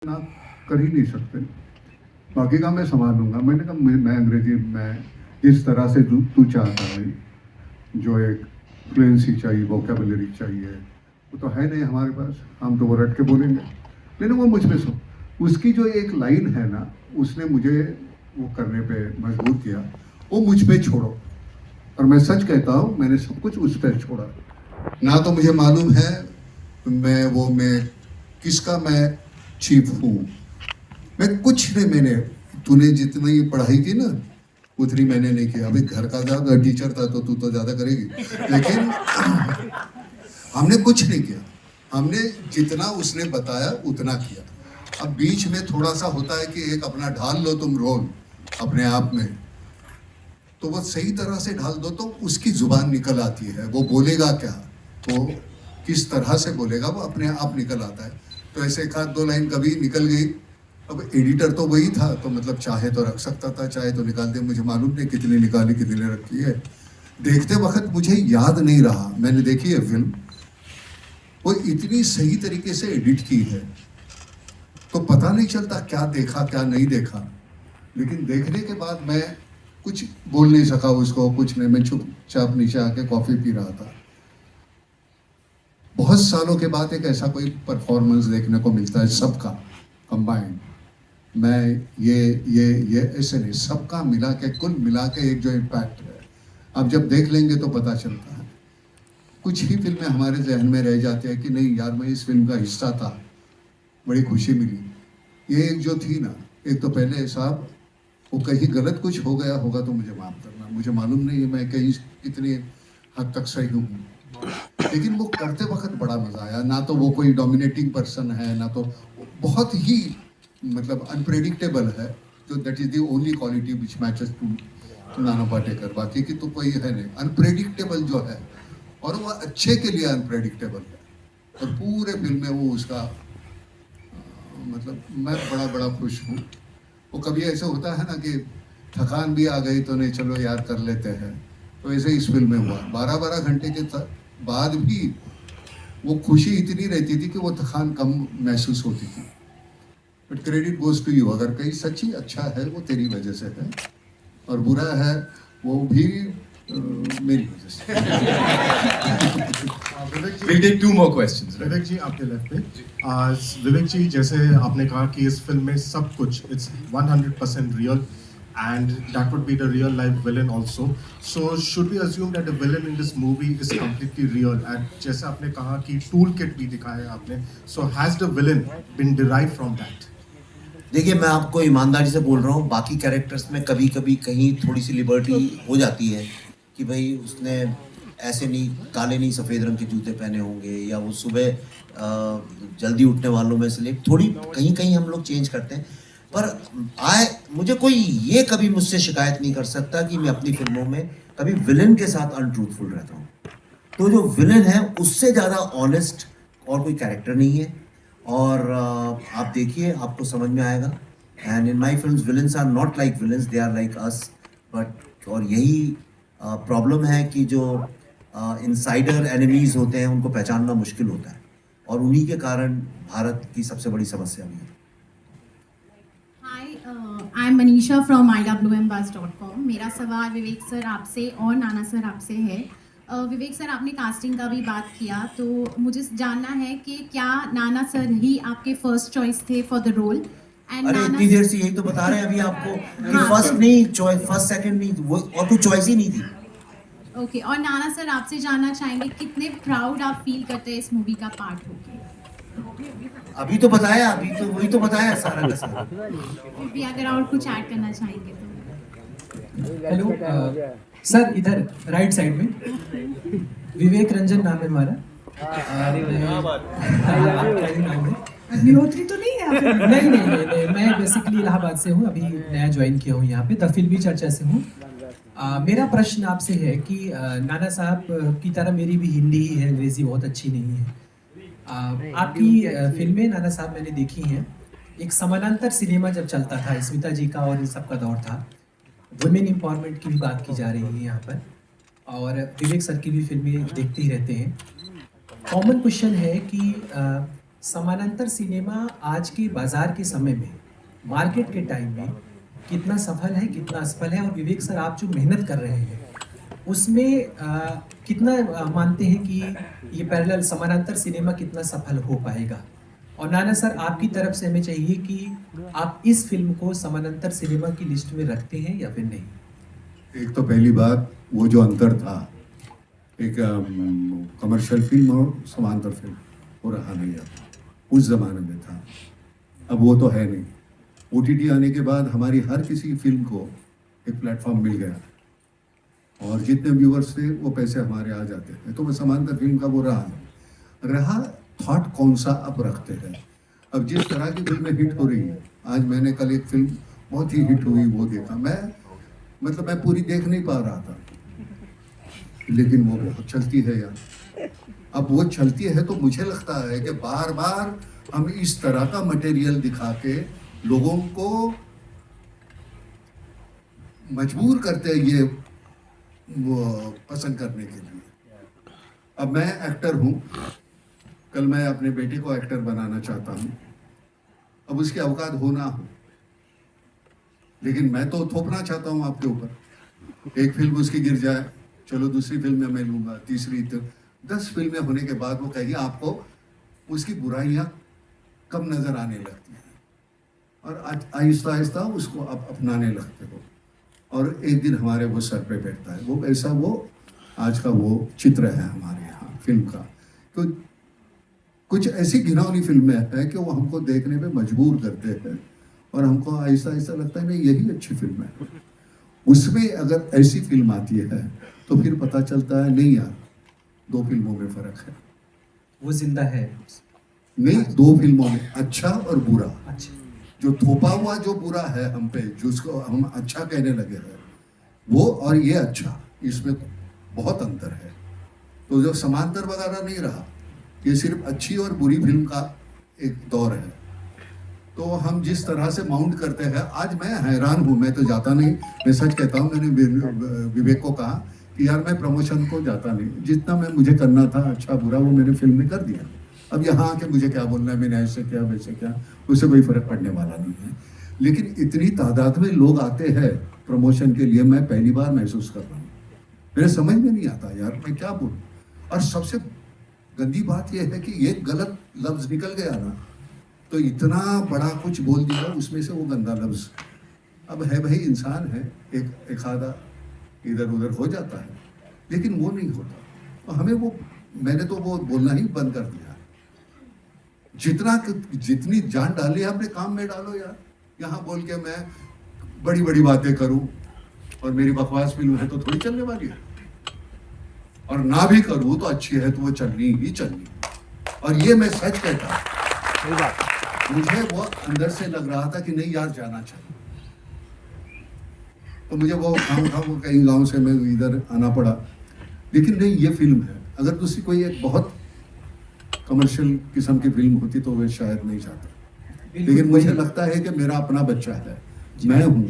ना कर ही नहीं सकते। बाकी का मैं संभाल लूँगा। मैंने कहा मैं अंग्रेजी में इस तरह से तू चाहता है, जो एक फ्लुएंसी चाहिए, वोकैबुलरी चाहिए, वो तो है नहीं हमारे पास। हम तो वो रट के बोलेंगे। लेकिन वो मुझ पे उसकी जो एक लाइन है ना, उसने मुझे वो करने पे मजबूर किया, वो मुझ पे छोड़ो। और मैं सच कहता हूँ, मैंने सब कुछ उस पर छोड़ा। ना तो मुझे मालूम है मैं किसका मैं चीफ हूँ। मैं कुछ नहीं, मैंने तूने जितनी पढ़ाई की ना उतनी मैंने नहीं किया। अभी घर का ज्यादा टीचर था तो तू तो ज्यादा करेगी, लेकिन हमने कुछ नहीं किया। हमने जितना उसने बताया उतना किया। अब बीच में थोड़ा सा होता है कि एक अपना ढाल लो तुम रोल अपने आप में, तो वो सही तरह से ढाल दो तो उसकी जुबान निकल आती है। वो बोलेगा क्या, वो किस तरह से बोलेगा, वो अपने आप निकल आता है। तो ऐसे एक आध दो लाइन कभी निकल गई। अब एडिटर तो वही था, तो मतलब चाहे तो रख सकता था, चाहे तो निकाल दे। मुझे मालूम नहीं कितनी निकाली कितनी रखी है। देखते वक्त मुझे याद नहीं रहा। मैंने देखी है फिल्म, वो इतनी सही तरीके से एडिट की है तो पता नहीं चलता क्या देखा क्या नहीं देखा। लेकिन देखने के बाद मैं कुछ बोल नहीं सका उसको, कुछ नहीं। मैं चुपचाप नीचे आके कॉफी पी रहा था। बहुत सालों के बाद एक ऐसा कोई परफॉर्मेंस देखने को मिलता है, सबका कंबाइंड। मैं ये ऐसे नहीं, सबका मिला के, कुल मिला के एक जो इम्पैक्ट है, अब जब देख लेंगे तो पता चलता है। कुछ ही फिल्में हमारे जहन में रह जाती है कि नहीं यार मैं इस फिल्म का हिस्सा था, बड़ी खुशी मिली। ये एक जो थी ना, एक तो पहले साहब वो कहीं गलत कुछ हो गया होगा तो मुझे माफ करना, मुझे मालूम नहीं है मैं कहीं कितनी हद तक सही हूँ, लेकिन वो करते वक्त बड़ा मजा आया। ना तो वो कोई डोमिनेटिंग पर्सन है, ना तो बहुत ही मतलब अनप्रेडिक्टेबल है, जो that is the only quality which matches to Nana Patekar. बाकी की तो कोई है नहीं, अनप्रेडिक्टेबल जो है, और वो अच्छे के लिए अनप्रेडिक्टेबल है। और पूरे फिल्म में वो उसका मतलब मैं बड़ा बड़ा खुश हूँ। वो कभी ऐसा होता है ना कि थकान भी आ गई तो नहीं चलो यार कर लेते हैं, तो ऐसे इस फिल्म में हुआ। 12-12 घंटे के बाद भी वो खुशी इतनी रहती थी कि वो थकान कम महसूस होती थी। But credit goes to you. अगर कहीं सच्ची अच्छा है वो तेरी वजह से है, और बुरा है वो भी मेरी वजह से। We'll take two more questions. विवेक जी आपके लेफ्ट पे। विवेक जी, जैसे आपने कहा कि इस फिल्म में सब कुछ it's 100% real and that would be the real life villain also. So should we assume that the villain in this movie is completely real? And जैसे आपने कहा कि टूल किट भी दिखाया आपने, so has the villain been derived from that? देखिए, मैं आपको ईमानदारी से बोल रहा हूँ, बाकी कैरेक्टर्स में कभी कभी कहीं थोड़ी सी लिबर्टी हो जाती है कि भाई उसने ऐसे नहीं, काले नहीं सफ़ेद रंग के जूते पहने होंगे, या वो सुबह जल्दी उठने वालों में से थोड़ी कहीं कहीं हम लोग चेंज करते हैं। पर मुझे कोई ये कभी मुझसे शिकायत नहीं कर सकता कि मैं अपनी फिल्मों में कभी विलन के साथ अनट्रूथफुल रहता हूँ। तो जो विलन है उससे ज़्यादा ऑनेस्ट और कोई कैरेक्टर नहीं है। और आप देखिए, आपको समझ में आएगा। And in my film villains are not like villains, they are like us. But और यही प्रॉब्लम है कि जो इनसाइडर एनिमीज़ होते हैं उनको पहचानना मुश्किल होता है, और उन्हीं के कारण भारत की सबसे बड़ी समस्या भी है। I am Manisha from iwmbuzz.com। मेरा सवाल विवेक सर आपसे और नाना सर आपसे है। विवेक सर, आपने कास्टिंग का भी बात किया, तो मुझे जानना है कि क्या नाना सर ही आपके फर्स्ट चॉइस थे फॉर द रोल? एंड अरे इतनी देर से यही तो बता रहे हैं अभी आपको कि हाँ। फर्स्ट नहीं, चॉइस फर्स्ट सेकंड नहीं, वो और कोई चॉइस ही नहीं थी। ओके, और नाना सर आपसे जानना चाहेंगे कितने प्राउड आप फील करते हैं इस मूवी का पार्ट होके? अभी तो बताया, अभी तो वही तो बताया सारा का सारा। फिर भी अगर और कुछ ऐड करना चाहेंगे तो। हेलो सर, इधर राइट साइड में विवेक रंजन नाम है हमारा। आपका ही नाम है? अग्निहोत्री तो नहीं है आप? नहीं, मैं बेसिकली इलाहाबाद से हूँ, अभी नया ज्वाइन किया हूँ यहाँ पे, द फिल्मी चर्चा से हूँ। मेरा प्रश्न आपसे है कि नाना साहब की तरह मेरी भी हिंदी ही है, अंग्रेजी बहुत अच्छी नहीं है। आपकी फिल्में नाना साहब मैंने देखी हैं। एक समानांतर सिनेमा जब चलता था, स्मिता जी का और इन सब का दौर था, वुमेन एम्पावरमेंट की भी बात की जा रही है यहाँ पर, और विवेक सर की भी फिल्में देखते ही रहते हैं। कॉमन क्वेश्चन है कि समानांतर सिनेमा आज के बाजार के समय में, मार्केट के टाइम में कितना सफल है, कितना असफल है, और विवेक सर आप जो मेहनत कर रहे हैं उसमें कितना मानते हैं कि ये पैरेलल समानांतर सिनेमा कितना सफल हो पाएगा? और नाना सर आपकी तरफ से हमें चाहिए कि आप इस फिल्म को समानांतर सिनेमा की लिस्ट में रखते हैं या फिर नहीं? एक तो पहली बात, वो जो अंतर था एक कमर्शियल फिल्म और समांतर फिल्म, वो रहा नहीं अब। उस जमाने में था, अब वो तो है नहीं। OTT आने के बाद हमारी हर किसी फिल्म को एक प्लेटफॉर्म मिल गया और जितने व्यूअर्स थे वो पैसे हमारे आ जाते थे, तो वो समांतर फिल्म का वो रहा थॉट कौन सा अब रखते हैं। अब जिस तरह की फिल्में हिट हो रही है, आज मैंने कल एक फिल्म बहुत ही हिट हुई वो देखा, मैं पूरी देख नहीं पा रहा था, लेकिन वो बहुत चलती है यार। अब वो चलती है तो मुझे लगता है कि बार बार हम इस तरह का मटेरियल दिखा के लोगों को मजबूर करते हैं ये वो पसंद करने के लिए। अब मैं एक्टर हूँ, कल मैं अपने बेटे को एक्टर बनाना चाहता हूँ, अब उसकी औकात हो ना हो, लेकिन मैं तो थोपना चाहता हूँ आपके ऊपर। एक फिल्म उसकी गिर जाए, चलो दूसरी फिल्म में मैं लूँगा, तीसरी, 10 फिल्में होने के बाद वो कहिए आपको उसकी बुराइयाँ कम नज़र आने लगती हैं और आहिस्ता आहिस्ता उसको आप अपनाने लगते हो और एक दिन हमारे वो सर पे बैठता है। वो ऐसा वो आज का वो चित्र है हमारे यहाँ फिल्म का। तो कुछ ऐसी घिनौनी फिल्में हैं कि वो हमको देखने पे मजबूर करते हैं और हमको आहिस्ता आहिस्ता लगता है नहीं यही अच्छी फिल्म है। उसमें अगर ऐसी फिल्म आती है तो फिर पता चलता है नहीं यार, 2 फिल्मों में फर्क है। वो जिंदा है नहीं, 2 फिल्मों में अच्छा और बुरा। अच्छा, जो थोपा हुआ जो बुरा है हम पे, जिसको हम अच्छा कहने लगे हैं, वो और ये अच्छा, इसमें बहुत अंतर है। तो जो समांतर वगैरह नहीं रहा, ये सिर्फ अच्छी और बुरी फिल्म का एक दौर है। तो हम जिस तरह से माउंट करते हैं, आज मैं हैरान हूँ। मैं तो जाता नहीं, मैं सच कहता हूँ। मैंने विवेक को कहा कि यार मैं प्रमोशन को जाता नहीं, जितना मैं मुझे करना था अच्छा बुरा वो मैंने फिल्म में कर दिया। अब यहाँ आके मुझे क्या बोलना है, मैंने ऐसे क्या वैसे क्या, उससे कोई फर्क पड़ने वाला नहीं है। लेकिन इतनी तादाद में लोग आते हैं प्रमोशन के लिए, मैं पहली बार महसूस कर रहा हूँ। मेरे समझ में नहीं आता यार मैं क्या बोलूँ। और सबसे गंदी बात यह है कि एक गलत लफ्ज निकल गया ना तो इतना बड़ा कुछ बोल दिया उसमें से वो गंदा लफ्ज। अब है भाई, इंसान है, एक आधा इधर उधर हो जाता है, लेकिन वो नहीं होता। तो हमें वो, मैंने तो वो बोलना ही बंद कर दिया। जितनी जान डाली है अपने काम में डालो यार। यहाँ बोल के मैं बड़ी बड़ी बातें करूं और मेरी बकवास फिल्म है तो थोड़ी चलने वाली है, और ना भी करूं तो अच्छी है तो वो चलनी ही चलनी। और ये मैं सच कहता हूं, मुझे वो अंदर से लग रहा था कि नहीं यार जाना चाहिए। तो मुझे वो वो कहीं गांव से मैं इधर आना पड़ा, लेकिन नहीं ये फिल्म है। अगर दूसरी कोई एक बहुत कमर्शियल किस्म की फिल्म होती तो वे शायद नहीं चाहता। लेकिन मुझे लगता है कि मेरा अपना बच्चा है, मैं हूँ,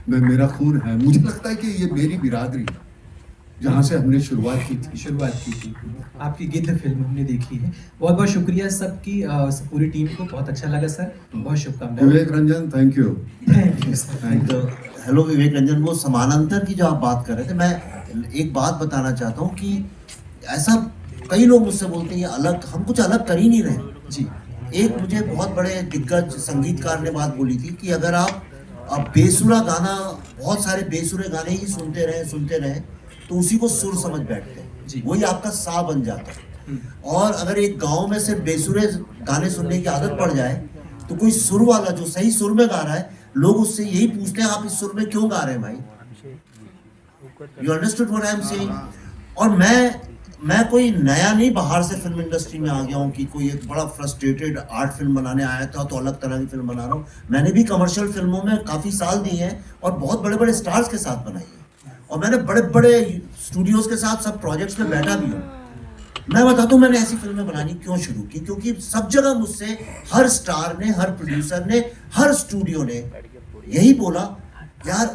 मेरा खून है। मुझे लगता है कि ये मेरी बिरादरी है जहाँ से हमने शुरुआत की थी। आपकी गिद्ध फिल्म हमने देखी है। बहुत बहुत शुक्रिया सबकी, पूरी टीम को बहुत अच्छा लगा सर, बहुत शुभकामनाएं। Vivek Ranjan, thank you. Thank you sir. तो हेलो विवेक रंजन, वो समानांतर की जो आप बात कर रहे थे, मैं एक बात बताना चाहता हूँ कि ऐसा कई लोग मुझसे बोलते हैं ये अलग, हम कुछ अलग कर ही नहीं रहे जी। एक मुझे बहुत बड़े दिग्गज संगीतकार ने बात बोली थी कि अगर आप बेसुरा गाना, बहुत सारे बेसुरे गाने ही सुनते रहे तो उसी को सुर समझ बैठते जी। हैं, वही आपका सा बन जाता है। और अगर एक गांव में सिर्फ बेसुरे गाने सुनने की आदत पड़ जाए तो कोई सुर वाला जो सही सुर में गा रहा है, लोग उससे यही पूछते हैं आप इस सुर में क्यों गा रहे हैं भाई। You understood what I am saying. और मैं कोई नया नहीं बाहर से फिल्म इंडस्ट्री में आ गया हूँ कि कोई एक बड़ा फ्रस्ट्रेटेड आर्ट फिल्म बनाने आया था तो अलग तरह की फिल्म बना रहा हूँ। मैंने भी कमर्शियल फिल्मों में काफ़ी साल दिए हैं और बहुत बड़े बड़े स्टार्स के साथ बनाई है, और मैंने बड़े बड़े स्टूडियोज के साथ सब प्रोजेक्ट्स में बैठा भी हूँ। मैं बताता हूँ मैंने ऐसी फिल्में बनानी क्यों शुरू की, क्योंकि सब जगह मुझसे हर स्टार ने, हर प्रोड्यूसर ने, हर स्टूडियो ने यही बोला यार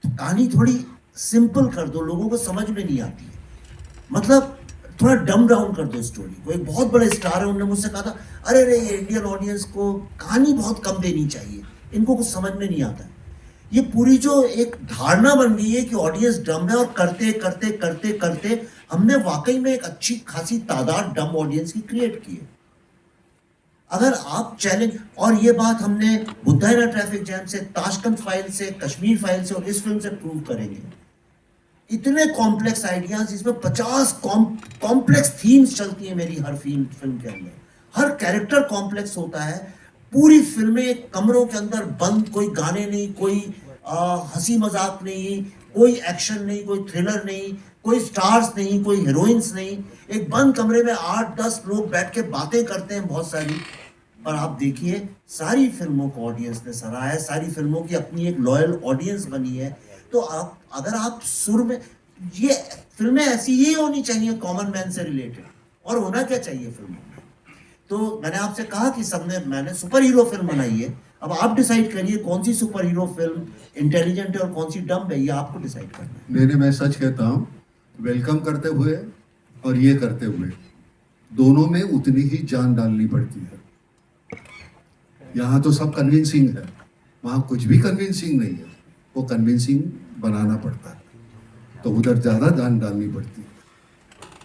कहानी थोड़ी सिंपल कर दो, लोगों को समझ में नहीं आती है। मतलब थोड़ा डम डाउन कर दो स्टोरी को। एक बहुत बड़े स्टार है, उन्होंने मुझसे कहा था, अरे रे ये इंडियन ऑडियंस को कहानी बहुत कम देनी चाहिए, इनको कुछ समझ में नहीं आता है। ये पूरी जो एक धारणा बन गई है कि ऑडियंस डम है, और करते करते करते करते हमने वाकई में एक अच्छी खासी तादाद डम ऑडियंस की क्रिएट की है। अगर आप चैलेंज, और ये बात हमने बुद्धायना ट्रैफिक जैम से, ताशकंद फाइल से, कश्मीर फाइल से और इस फिल्म से प्रूव करेंगे। इतने कॉम्प्लेक्स आइडियाज, इसमें 50 कॉम्प्लेक्स थीम्स चलती हैं मेरी हर फिल्म के अंदर। हर कैरेक्टर कॉम्प्लेक्स होता है। पूरी फिल्में कमरों के अंदर बंद, कोई गाने नहीं, कोई हंसी मजाक नहीं, कोई एक्शन नहीं, कोई थ्रिलर नहीं, कोई स्टार्स नहीं, कोई हीरोइंस नहीं। एक बंद कमरे में 8-10 लोग बैठ के बातें करते हैं बहुत सारी। और आप देखिए सारी फिल्मों को ऑडियंस ने सराहा है, सारी फिल्मों की अपनी एक लॉयल ऑडियंस बनी है। तो आप अगर आप सुर में, ये फिल्में ऐसी ही होनी चाहिए कॉमन मैन से रिलेटेड, और होना क्या चाहिए फिल्मों में। तो मैंने आपसे कहा कि मैंने सुपर हीरो फिल्म बनाई है, अब आप डिसाइड करिए कौन सी सुपर हीरो फिल्म इंटेलिजेंट है और कौन सी डम है, ये आपको डिसाइड करना है। मैं सच कहता हूँ, वेलकम करते हुए और ये करते हुए दोनों में उतनी ही जान डालनी पड़ती है। यहाँ तो सब कन्विंसिंग है, वहाँ कुछ भी कन्विंसिंग नहीं है, वो कन्विंसिंग बनाना पड़ता है, तो उधर ज़्यादा जान डालनी पड़ती है।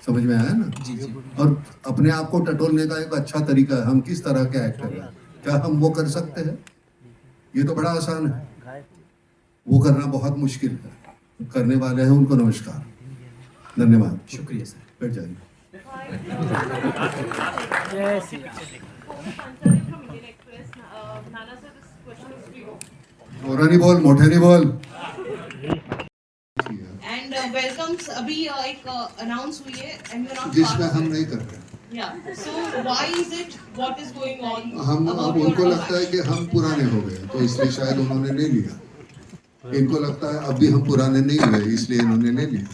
समझ में आया ना? जी जी। और अपने आप को टटोलने का एक अच्छा तरीका है, हम किस तरह के एक्टर हैं, क्या हम वो कर सकते हैं? ये तो बड़ा आसान है, वो करना बहुत मुश्किल है। करने वाले हैं उनको नमस्कार, धन्यवाद, शुक्रिया सर। बैठ जाइए। मोरानी बोल, मोठे नहीं बोल। एंड वेलकम्स अभी एक अनाउंस हुई है एंड यू नॉट जिसमें हम नहीं करते, या so why is it, what is going on, हम अब उनको लगता है कि हम पुराने हो गए, तो इसलिए शायद उन्होंने नहीं लिया। इनको लगता है अब भी हम पुराने नहीं हुए, इसलिए इन्होंने नहीं लिया।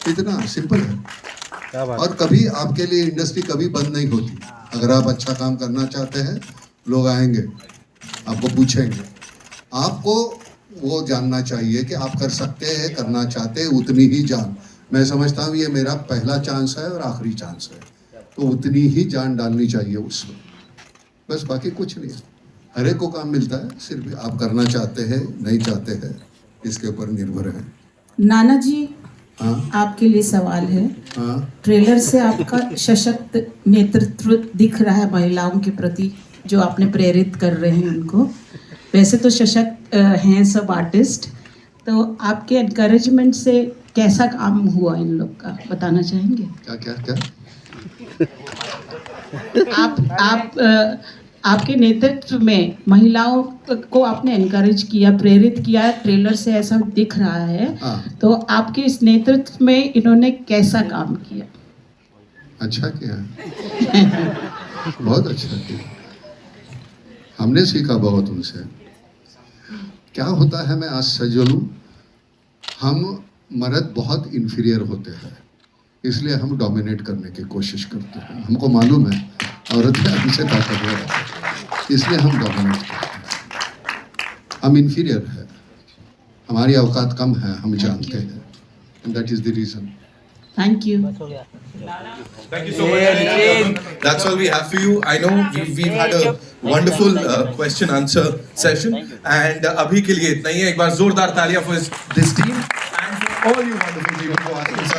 इतना सिंपल है। और कभी आपके लिए इंडस्ट्री कभी बंद नहीं होती। अगर आप अच्छा काम करना चाहते हैं, लोग आएंगे, आपको पूछेंगे। आपको वो जानना चाहिए कि आप कर सकते हैं, करना चाहते हैं, उतनी ही जान। मैं समझता हूँ ये मेरा पहला चांस है और आखिरी चांस है, तो उतनी ही जान डालनी चाहिए उसमें, बस बाकी कुछ नहीं है। हर एक को काम मिलता है, सिर्फ आप करना चाहते हैं नहीं चाहते हैं इसके ऊपर निर्भर है। नाना जी, हाँ आपके लिए सवाल है। हाँ ट्रेलर से आपका सशक्त नेतृत्व दिख रहा है महिलाओं के प्रति, जो आपने प्रेरित कर रहे हैं उनको। वैसे तो सशक्त हैं सब आर्टिस्ट, तो आपके एनकरेजमेंट से कैसा काम हुआ इन लोग का, बताना चाहेंगे? क्या क्या क्या आपके नेतृत्व में महिलाओं को आपने एनकरेज किया, प्रेरित किया, ट्रेलर से ऐसा दिख रहा है। हाँ। तो आपके इस नेतृत्व में इन्होंने कैसा काम किया? अच्छा किया, बहुत अच्छा किया, हमने सीखा बहुत उनसे। क्या होता है, मैं आज सजलूं, हम मर्द बहुत इन्फीरियर होते हैं, इसलिए हम डोमिनेट करने की कोशिश करते हैं। हमको मालूम है औरतें हमसे ताकतवर है, इसलिए हम डोमिनेट करते हैं। हम इन्फीरियर है, हमारी औकात कम है, हम जानते हैं, and that is the reason. Thank you. Thank you so much. That's all we have for you. I know we've had a wonderful question answer session, and अभी के लिए इतना ही है। एक बार जोरदार तालियां for this team and for all you wonderful people who asked us